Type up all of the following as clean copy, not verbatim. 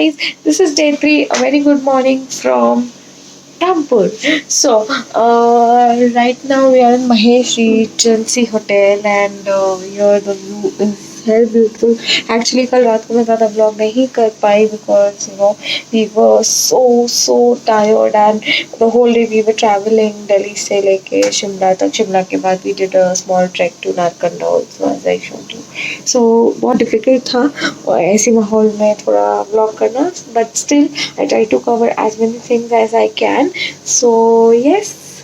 guys, this is day 3. A very good morning from Rampur. So, right now we are in Mahesh Regency Hotel and here the view is very beautiful. Actually, कल रात को मैं ज़्यादा vlog नहीं कर पाई because we were so tired and the whole day we were traveling Delhi से लेके शिमला तक. शिमला के बाद we did a small trek to Narkanda also as I showed you. So बहुत difficult था और ऐसे माहौल में थोड़ा vlog करना, but still I try to cover as many things as I can. So yes,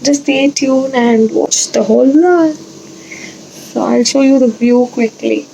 just stay tuned and watch the whole vlog. So I'll show you the view quickly.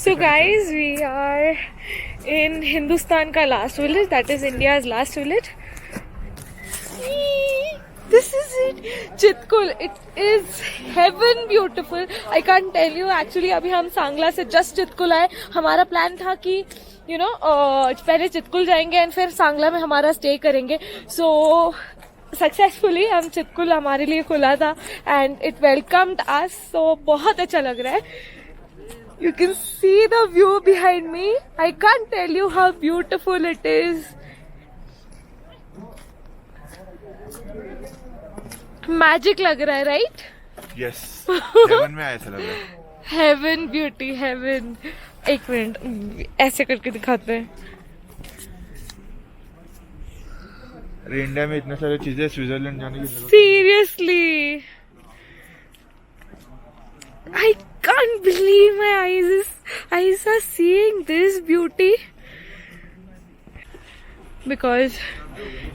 So guys, we are in Hindustan ka last village, that is India's last village. This is it, Chitkul. It is heaven beautiful. I can't tell you. Actually, अभी हम सांगला से just Chitkul आए. हमारा plan था कि पहले चितकुल जाएंगे and फिर सांगला में हमारा stay करेंगे. So सक्सेसफुली हम चितकुल हमारे लिए खुला था and it welcomed us. So बहुत अच्छा लग रहा है. You can see the view behind me. I can't tell you how beautiful it is. Magic लग रहा है, right? Yes. Heaven में ऐसा लग रहा है. Heaven, beauty, heaven. एक मिनट ऐसे करके दिखाते हैं. अरे इंडिया में इतने सारे चीजें, स्विट्जरलैंड जाने की जरूरत. Seriously. I can't believe my eyes are seeing this beauty. Because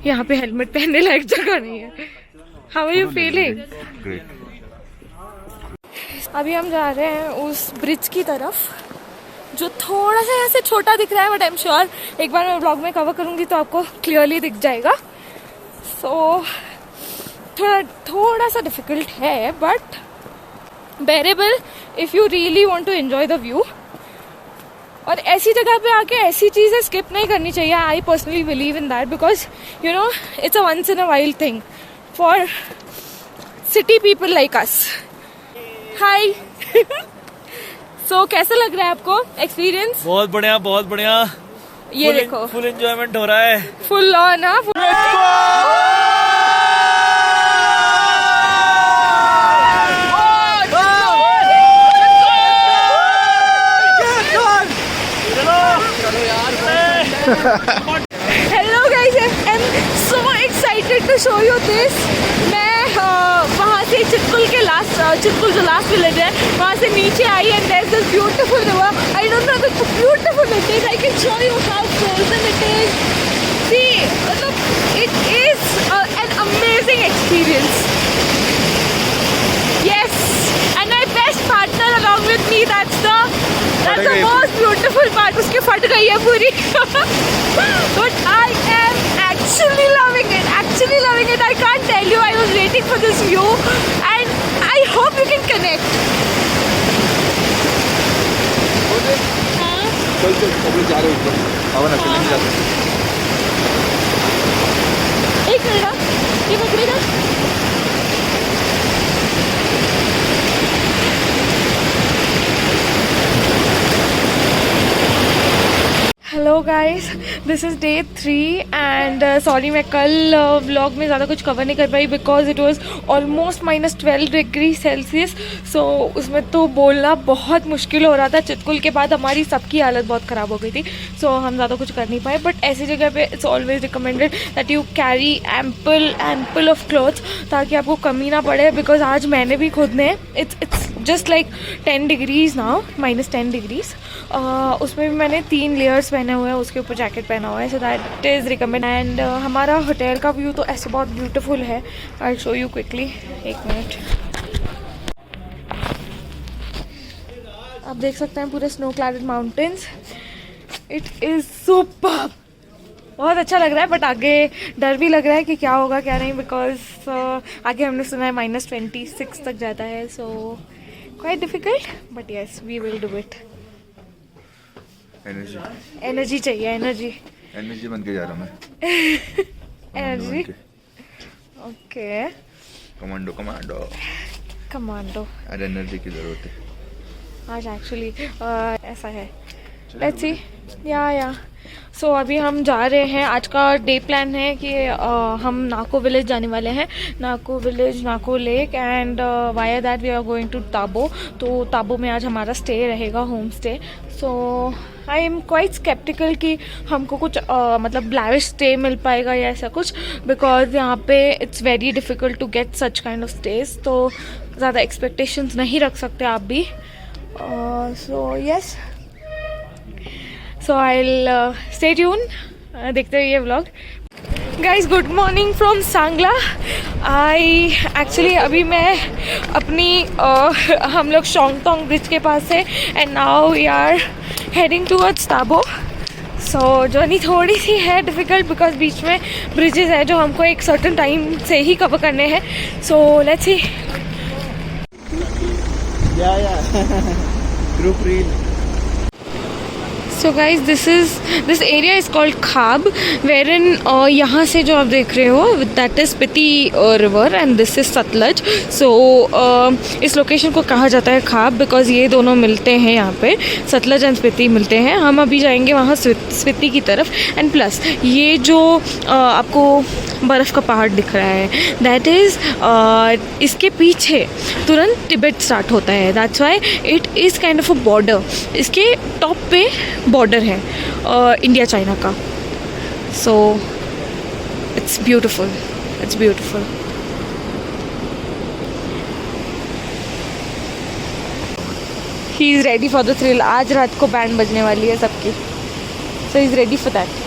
यहाँ पे हेलमेट पहनने लायक जगह नहीं है. How are you feeling? Great. अभी हम जा रहे हैं उस ब्रिज की तरफ जो थोड़ा सा यहाँ से छोटा दिख रहा है, बट आई एम श्योर एक बार मैं ब्लॉग में कवर करूँगी तो आपको क्लियरली दिख जाएगा. सो थोड़ा सा डिफिकल्ट है but bearable if you really want to enjoy the view. और ऐसी जगह पे आके ऐसी चीजें स्किप नहीं करनी चाहिए. I personally believe in that because it's a once in a while thing for city people like us. Hi. सो कैसा लग रहा है आपको एक्सपीरियंस? बहुत बढ़िया, बहुत बढ़िया. ये देखो फुल एंजॉयमेंट हो रहा है. Full on. Hello guys, I'm so excited to show you this. मैं वहाँ से चितकुल के चितकुल जो लास्ट विलेज है वहाँ से नीचे आई and there's this beautiful river. I don't know how beautiful it is. I can show you how frozen it is. See, it is an amazing experience. Yes, and my best partner along with me. That's the most beautiful part. उसकी फट गई है पूरी. But I am actually loving it. I can't tell you. I was waiting for this view and I hope you can connect. चल अभी जा रहे हो ऊपर. आओ ना, चलेंगे जाते हैं. एक मिनट, ये पकड़ेगा. Hello guys, this is day 3 and sorry मैं कल व्लॉग में ज़्यादा कुछ कवर नहीं कर पाई because it was almost -12 degree Celsius. So उसमें तो बोलना बहुत मुश्किल हो रहा था. चितकुल के बाद हमारी सबकी हालत बहुत ख़राब हो गई थी. सो हम ज़्यादा कुछ कर नहीं पाए. बट ऐसी जगह पे it's always recommended that you carry ample of clothes ताकि आपको कमी ना पड़े. बिकॉज आज मैंने भी खुद ने it's just like 10 degrees now, -10 degrees. उसमें भी मैंने 3 लेयर्स पहने हुए हैं, उसके ऊपर जैकेट पहना हुआ है, so that is recommend. And हमारा होटल का व्यू तो ऐसे बहुत ब्यूटीफुल है। I show you quickly, 1 minute. आप देख सकते हैं पूरे snow clad mountains. It is super, बहुत अच्छा लग रहा है, बट आगे डर भी लग रहा है कि क्या होगा क्या नहीं, बिकॉज आगे हमने सुना है -26 तक जाता है, so quite difficult, but yes we will do it. Energy चाहिए, एनर्जी बन के जा रहा हूँ मैं। Energy, okay. कमांडो आज एनर्जी की जरूरत है आज एक्चुअली, ऐसा है। लेट्स सी, या सो अभी हम जा रहे हैं। आज का डे प्लान है कि हम नाको विलेज जाने वाले हैं, Nako village, Nako lake, and via that we are going to Tabo. तो ताबो में आज हमारा स्टे रहेगा, home stay. So I am quite sceptical कि हमको कुछ मतलब लैविश स्टे मिल पाएगा या ऐसा कुछ, बिकॉज यहाँ पे it's very difficult to get such kind of stage. तो ज़्यादा एक्सपेक्टेशंस नहीं रख सकते आप भी। So yes, so I stay tune, देखते रहिए vlog. Guys good morning from Sangla. I actually अभी मैं अपनी हम लोग शोंगतोंग ब्रिज के पास है, and now we are heading towards Tabo. So journey थोड़ी सी है डिफ़िकल्ट, बिकॉज बीच में ब्रिजेस है जो हमको एक सर्टन टाइम से ही कवर करने हैं। So let's see. Group reel. So guys this area is called Khab, wherein यहाँ से जो आप देख रहे हो that is Spiti river, and this is Sutlej. So इस लोकेशन को कहा जाता है खाब, बिकॉज ये दोनों मिलते हैं यहाँ पे, सतलज एंड स्पीति मिलते हैं। हम अभी जाएंगे वहाँ स्पीति की तरफ। एंड प्लस ये जो आपको बर्फ़ का पहाड़ दिख रहा है, दैट इज़ इसके पीछे तुरंत तिब्बत स्टार्ट होता है। That's why it is kind of a border. इसके टॉप पे बॉर्डर है इंडिया चाइना का। So it's beautiful, it's beautiful. He is ready for the thrill. आज रात को बैंड बजने वाली है सबकी, so he is ready for that.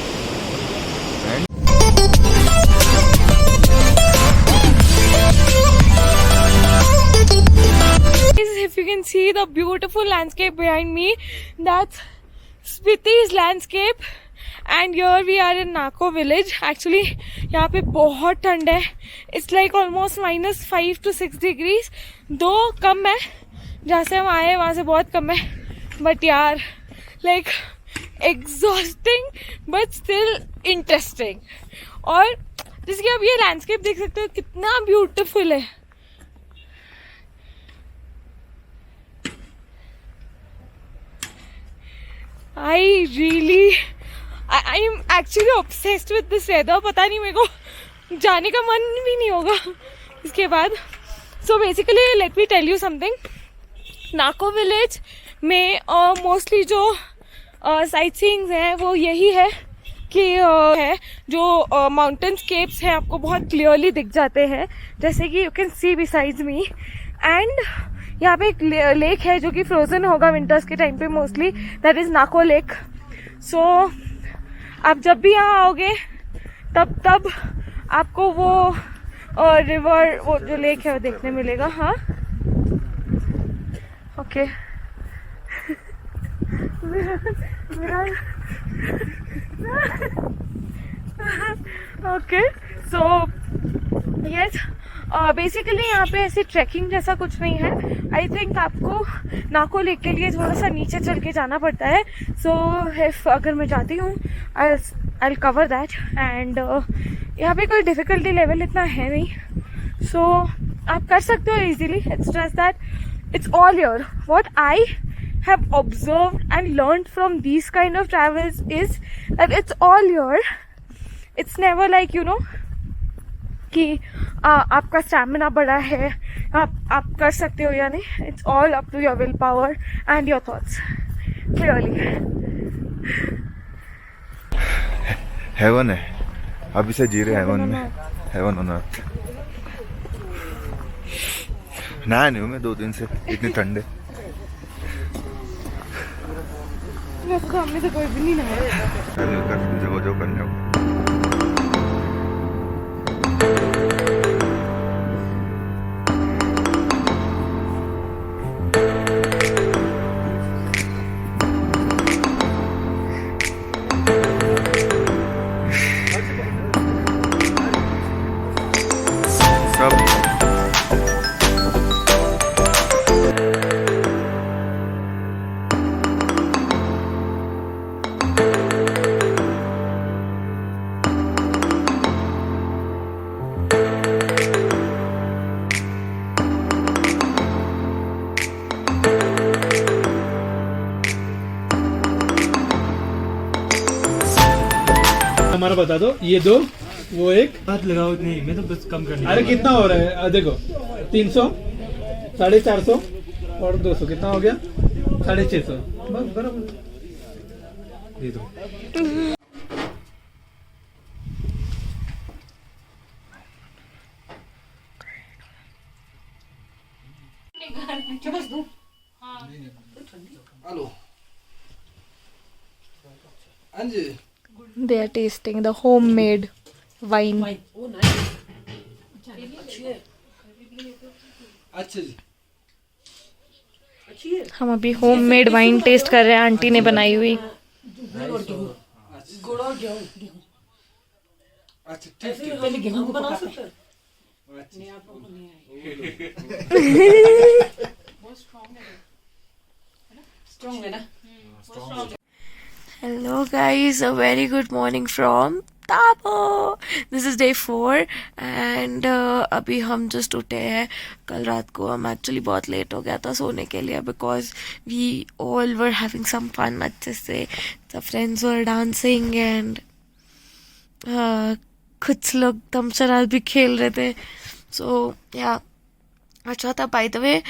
If you can see the beautiful landscape behind me, that's Spiti's landscape, and here we are in Nako village. Actually यहाँ पे बहुत ठंड है, it's like almost -5 to 6 degrees, दो कम है जहाँ से हम आए वहाँ से बहुत कम है, but यार like exhausting but still interesting। और जैसे कि आप ये लैंडस्केप देख सकते हो कितना ब्यूटीफुल है। I am actually obsessed with this weather। पता नहीं, मेरे को जाने का मन भी नहीं होगा इसके बाद। So basically let me tell you something। Nako village में मोस्टली जो साइट सीइंग्स हैं वो यही है कि है जो माउंटेन स्केप्स हैं आपको बहुत क्लियरली दिख जाते हैं, जैसे कि you can see besides me. And यहाँ पे एक लेक है जो कि फ्रोजन होगा विंटर्स के टाइम पे mostly, that is Nako lake. So आप जब भी यहाँ आओगे तब आपको वो रिवर, वो जो लेक है वो देखने मिलेगा। हाँ okay. Okay, so yes, basically यहाँ पे ऐसे ट्रैकिंग जैसा कुछ नहीं है। आई थिंक आपको नाको लेक के लिए थोड़ा सा नीचे चल के जाना पड़ता है। सो इफ अगर मैं जाती हूँ आई कवर दैट। एंड यहाँ पे कोई डिफ़िकल्टी लेवल इतना है नहीं, सो आप कर सकते हो easily. It's just that it's all here. What I have observed and learned from these kind of travels is that it's all here। It's never like you know कि आपका स्टैमिना बड़ा है, आप कर सकते हो या नहीं। It's all up to your willpower and your thoughts, clearly। Heaven है, अभी से जी रहे हेवन में, हेवन ऑन अर्थ। नहा नहीं हूँ मैं 2 दिन से, इतनी ठंड है। वैसे तो हमें से कोई भी नहीं नहाया। जो करने हो। सब हमारा बता दो, ये दो, वो एक। हाथ लगाओ नहीं, मैं तो बस कम करने। अरे कितना हो रहा है? देखो 300, 450 और 200 कितना हो गया? 650। बस बराबर दे दो। हेलो अंजी, They are tasting the homemade wine. अच्छा जी, हम अभी होममेड वाइन टेस्ट कर रहे हैं, आंटी ने बनाई हुई। अच्छा ठीक है। Hello guys, a very good morning from Tabo. This is day 4 and अभी हम just उठे हैं। कल रात को हम एक्चुअली बहुत लेट हो गया था सोने के लिए because we all were having some fun अच्छे से। The friends were dancing and कुछ लोग तमशराज भी खेल रहे थे। So yeah, अच्छा था। By the way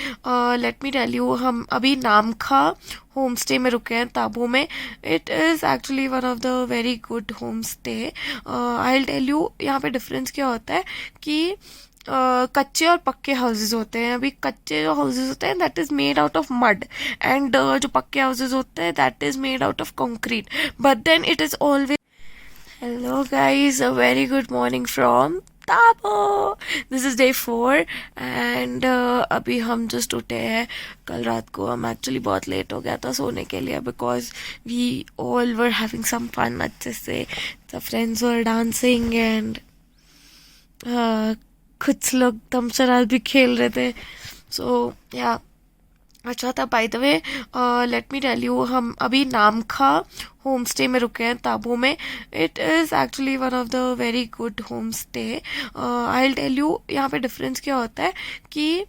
let me tell you, हम अभी नामखा होम स्टे में रुके हैं ताबो में। It is actually one of the very good home stay. I will tell you यहाँ पे डिफरेंस क्या होता है कि कच्चे और पक्के हाउसेस होते हैं। अभी कच्चे जो हाउसेस होते हैं that is made out of mud and जो पक्के हाउसेस होते हैं that is made out of concrete, but then it is always. Hello guys, a very good morning from Tabo. This is day 4 and अभी हम just उठे हैं। कल रात को हम एक्चुअली बहुत लेट हो गया था सोने के लिए because we all were having some fun अच्छे से। The friends were dancing and कुछ लोग तमशराज भी खेल रहे थे। So yeah, अच्छा था। By the way let me tell you, हम अभी नामखा होम स्टे में रुके हैं ताबो में। It is actually one of the very good home stay. I will tell you यहाँ पे डिफरेंस क्या होता है कि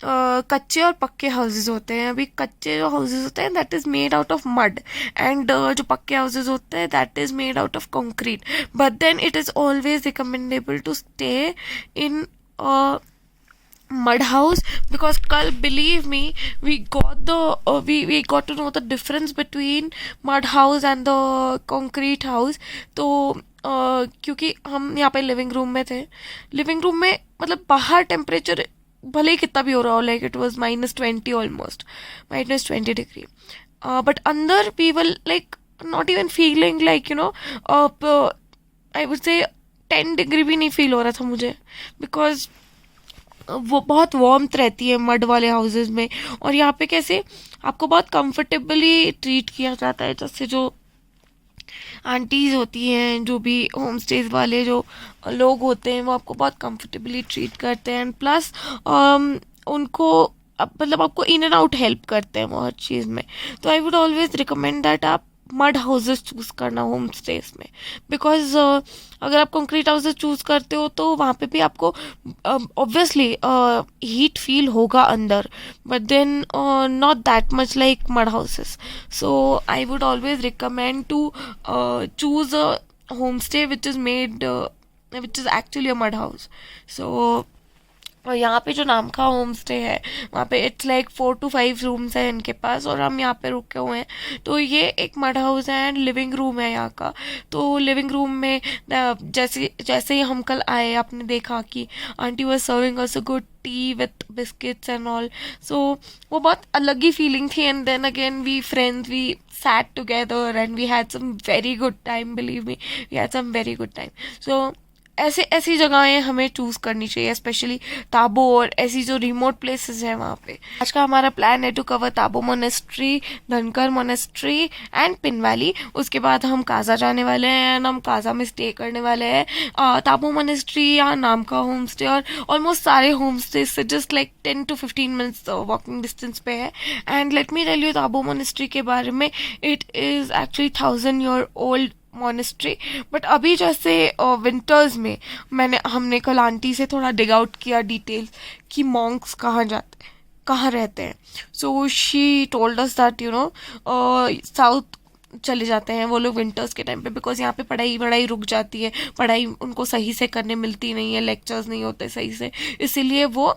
कच्चे और पक्के हाउसेस होते हैं। अभी कच्चे जो हाउसेस होते हैं that is made out of mud and जो पक्के हाउसेस होते हैं that is made out of concrete, but then it is always recommendable to stay in mud house because kal, believe me, we got the we got to know the difference between mud house and the concrete house. तो क्योंकि हम यहाँ पे living room में थे। Living room में मतलब बाहर टेम्परेचर भले ही कितना भी हो रहा हो, like it was -20 almost, -20 degree, but अंदर we were like not even feeling like you know, I would say 10 degree भी नहीं फील हो रहा था मुझे बिकॉज वो बहुत वार्मथ रहती है मड वाले हाउसेस में। और यहाँ पे कैसे आपको बहुत कंफर्टेबली ट्रीट किया जाता है, जैसे जो आंटीज़ होती हैं, जो भी होम स्टेज वाले जो लोग होते हैं वो आपको बहुत कंफर्टेबली ट्रीट करते हैं एंड प्लस उनको मतलब आपको इन एंड आउट हेल्प करते हैं वो हर चीज़ में। तो आई वुड ऑलवेज रिकमेंड दैट आप मड हाउसेस चूज़ करना होम स्टेज में बिकॉज अगर आप कंक्रीट हाउसेस चूज़ करते हो तो वहाँ पे भी आपको ऑब्वियसली हीट फील होगा अंदर, but then not that much like mud houses. So I would always recommend to choose a home stay which is made which is actually a mud house. So और यहाँ पे जो नाम का home stay है वहाँ पे इट्स लाइक 4 to 5 रूम्स हैं इनके पास, और हम यहाँ पे रुके हुए हैं। तो ये एक मड हाउस है एंड लिविंग रूम है यहाँ का। तो लिविंग रूम में जैसे जैसे ही हम कल आए आपने देखा कि aunty was serving us a good tea with biscuits and all. So वो बहुत अलग ही फीलिंग थी। And then again we friends we sat together and we had some very good time, believe me, we had some very good time. So ऐसे ऐसी जगहें हमें choose करनी चाहिए, स्पेशली ताबो और ऐसी जो रिमोट प्लेसेस हैं वहाँ पे। आज का हमारा प्लान है टू कवर ताबो मोनेस्ट्री, धनकर मोनेस्ट्री एंड पिन वैली। उसके बाद हम काजा जाने वाले हैं एंड हम काजा में स्टे करने वाले हैं। ताबो मोनेस्ट्री या नाम का होम स्टे और ऑलमोस्ट सारे होम स्टे से just like 10 to 15 minutes walking distance पे है। And let me tell you Tabo monastery के बारे में, it is actually 1000-year old monastery. बट अभी जैसे विंटर्स में हमने कल आंटी से थोड़ा डिग आउट किया डिटेल्स कि मॉन्क्स कहाँ जाते हैं, कहाँ रहते हैं। So she told us that you know south चले जाते हैं वो लोग विंटर्स के टाइम पे, बिकॉज यहाँ पे पढ़ाई रुक जाती है, पढ़ाई उनको सही से करने मिलती नहीं है, लेक्चर्स नहीं होते सही से, इसीलिए वो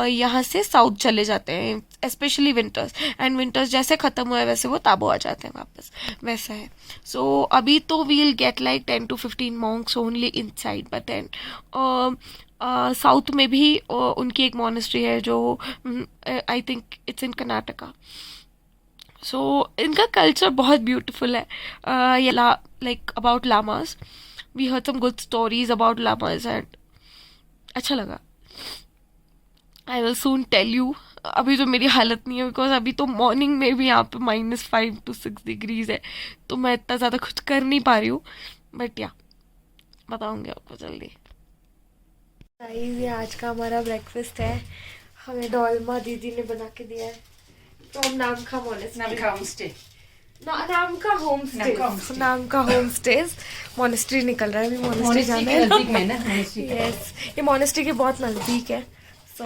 यहाँ से साउथ चले जाते हैं स्पेशली विंटर्स। एंड विंटर्स जैसे ख़त्म हुआ है वैसे वो ताबो आ जाते हैं वापस, वैसा है। सो अभी तो we'll get like 10 to 15 monks only inside, but then south में भी उनकी एक मॉनेस्ट्री है जो I think it's in Karnataka. So इनका कल्चर बहुत ब्यूटीफुल है। Like about lamas, we heard some good stories about lamas and अच्छा लगा। I will soon tell you. अभी तो मेरी हालत नहीं है, बिकॉज अभी तो मॉर्निंग में भी यहाँ पे -5 to 6 degrees है, तो मैं इतना ज़्यादा कुछ कर नहीं पा रही हूँ, बट या बताऊँगी आपको जल्दी। ये आज का हमारा ब्रेकफास्ट है। हमें डोलमा दीदी ने बना के दिया है फ्रॉम नामखा मोनेस्ट्री। नाम का होम स्टेज मोनेस्ट्री निकल रहा है अभी, मोनेस्ट्री जाना है। यस, ये मोनेस्ट्री के बहुत नज़दीक है। सो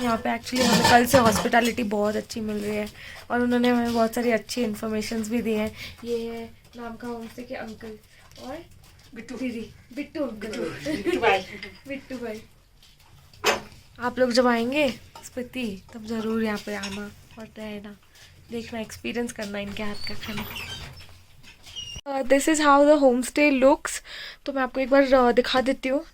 यहाँ पे एक्चुअली हमें कल से हॉस्पिटैलिटी बहुत अच्छी मिल रही है और उन्होंने हमें बहुत सारी अच्छी इन्फॉर्मेशंस भी दी हैं। ये है नाम का होम स्टे के अंकल और बिट्टू दीदी, बिट्टू भाई। आप लोग जब आएंगे स्पीति तब ज़रूर यहाँ पे आना और रहना, देखना, एक्सपीरियंस करना इनके हाथ का खाना। This is how the home stay looks. तो मैं आपको एक बार दिखा देती हूँ।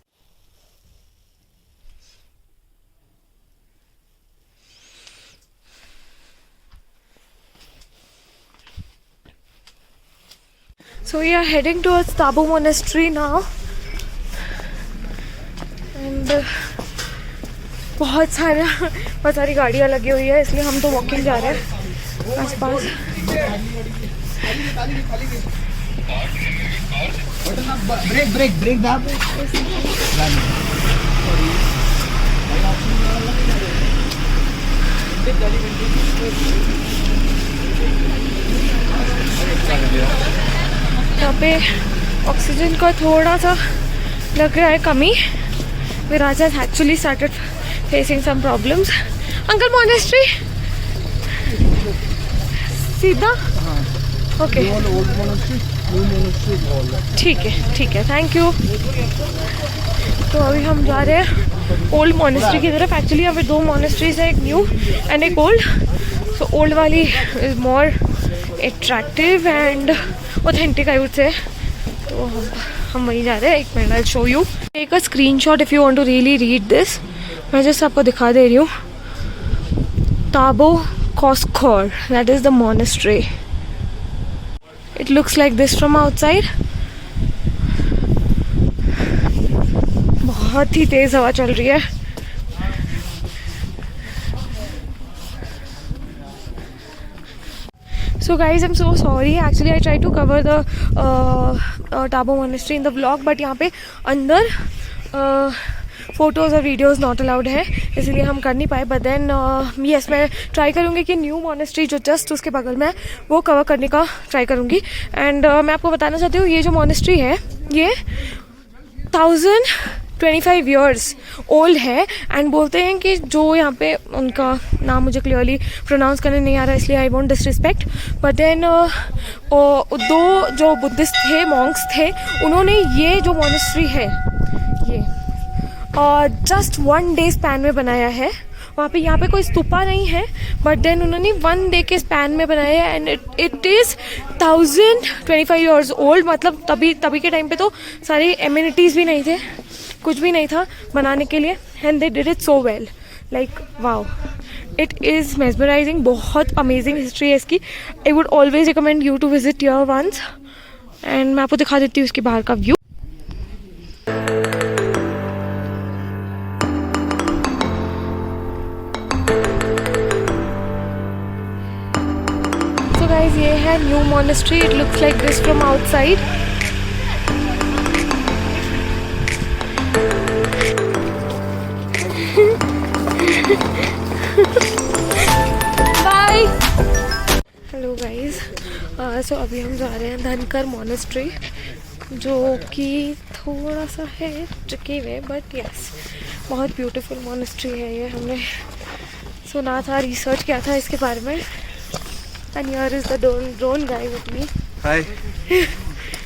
So we are heading towards Tabo Monastery now, and बहुत सारी गाड़ियाँ लगी हुई है, इसलिए हम तो वॉकिंग जा रहे हैं आसपास। ब्रेक दाब। यहाँ पे ऑक्सीजन का थोड़ा सा लग रहा है कमी। Viraj has actually started facing some problems. Uncle monastery सीधा, ओके ठीक है, थैंक यू। तो अभी हम जा रहे हैं ओल्ड मोनेस्ट्री की तरफ। एक्चुअली यहाँ पे 2 मोनेस्ट्रीज है, एक न्यू एंड एक ओल्ड। सो ओल्ड वाली is more attractive and authentic I would say, तो हम वहीं जा रहे हैं। एक minute, I show you, take a screenshot if you want to really read this. मैं जस्ट आपको दिखा दे रही हूँ। Tabo Choskhor, that is the monastery. It looks like this from outside. बहुत ही तेज़ हवा चल रही है। So guys, I'm so sorry. Actually, I tried to cover the Tabo Monastery in the vlog, but यहाँ पे अंदर फोटोज़ और वीडियोस नॉट अलाउड है, इसलिए हम कर नहीं पाए। बट देन यस, मैं ट्राई करूँगी कि न्यू मोनेस्ट्री जो जस्ट उसके बगल में है वो कवर करने का ट्राई करूँगी। एंड मैं आपको बताना चाहती हूँ, ये जो मोनेस्ट्री है ये 1025 years ओल्ड है। एंड बोलते हैं कि जो यहाँ पे, उनका नाम मुझे क्लियरली प्रोनाउंस करने नहीं आ रहा इसलिए I won't disrespect, but then 2 जो बुद्धिस्ट थे, मॉन्क्स थे, उन्होंने ये जो मोनेस्ट्री है ये और जस्ट 1 डे स्पैन में बनाया है। वहाँ पे यहाँ पे कोई स्तूपा नहीं है, बट देन उन्होंने 1 डे के स्पैन में बनाया है। And it is 1025 years old. मतलब तभी के टाइम पे तो सारी एम्यूनिटीज़ भी नहीं थे, कुछ भी नहीं था बनाने के लिए। And they did it so well, like wow, it is mesmerizing. बहुत अमेजिंग हिस्ट्री है इसकी। I would always recommend you to visit your once. एंड मैं आपको दिखा देती हूँ उसके बाहर का व्यू। सो गाइस, ये है new monastery. It looks like this from outside. Bye. Hello guys, so अभी हम जा रहे हैं धनकर मॉनेस्ट्री, जो कि थोड़ा सा है ट्रिकी वे, बट यस बहुत ब्यूटीफुल मॉनेस्ट्री है ये। हमने सुना था, रिसर्च किया था इसके बारे में। And here is the drone guy with me. Hi.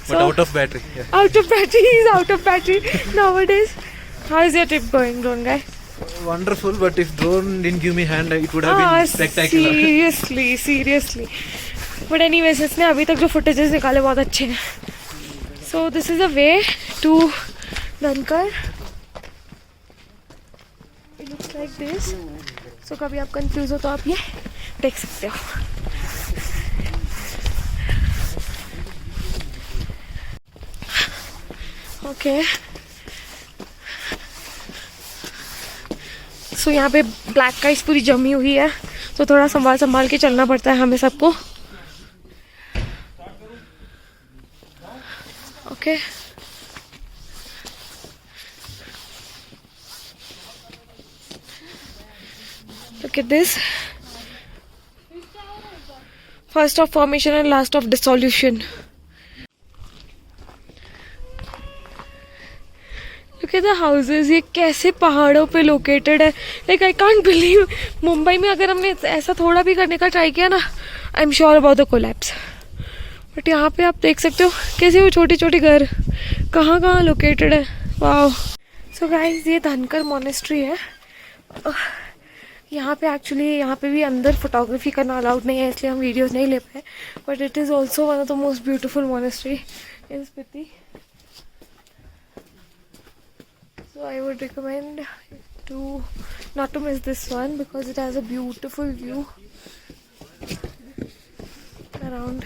But out of battery. Yeah. Out of battery, he's out of battery nowadays. How is your trip going, drone guy? Wonderful, but if drone didn't give me hand, it would have been spectacular. Seriously. But anyways, इसने अभी तक जो footages निकाले बहुत अच्छे हैं. So this is the way to Dhankar. It looks like this. So कभी आप confuse हो तो आप ये देख सकते हो. ओके, सो यहाँ पे ब्लैक काइस पूरी जमी हुई है, तो थोड़ा संभाल के चलना पड़ता है हमें सबको. Okay, look at this. First of formation and last of dissolution. Look at the houses. ये कैसे पहाड़ों पे लोकेटेड है. Like I can't believe, Mumbai में अगर हमने ऐसा थोड़ा भी करने का ट्राई किया ना, I am sure about the collapse. But यहाँ पे आप देख सकते हो कैसे वो छोटी छोटी घर कहाँ लोकेटेड है. वाओ. सो गाइस, ये धनकर मॉनेस्ट्री है. यहाँ पे एक्चुअली यहाँ पे भी अंदर फोटोग्राफी करना अलाउड नहीं है, इसलिए हम वीडियोस नहीं ले पाए. But it is also one of the most beautiful monastery in Spiti. So I would recommend to not to miss this one because it has a beautiful view around.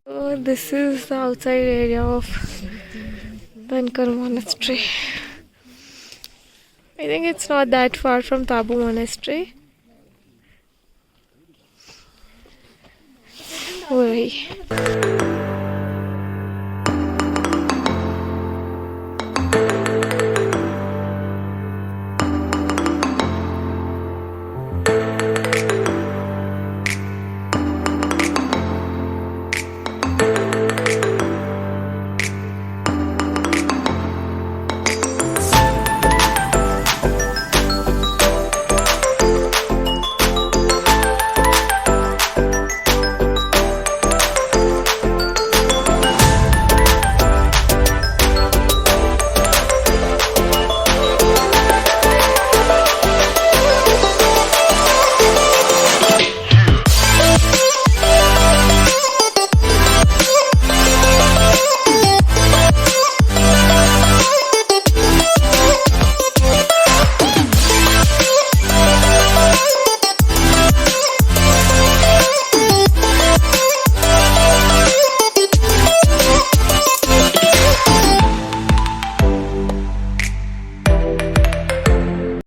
So this is the outside area of Dhankar Monastery. I think it's not that far from Tabu Monastery. वही.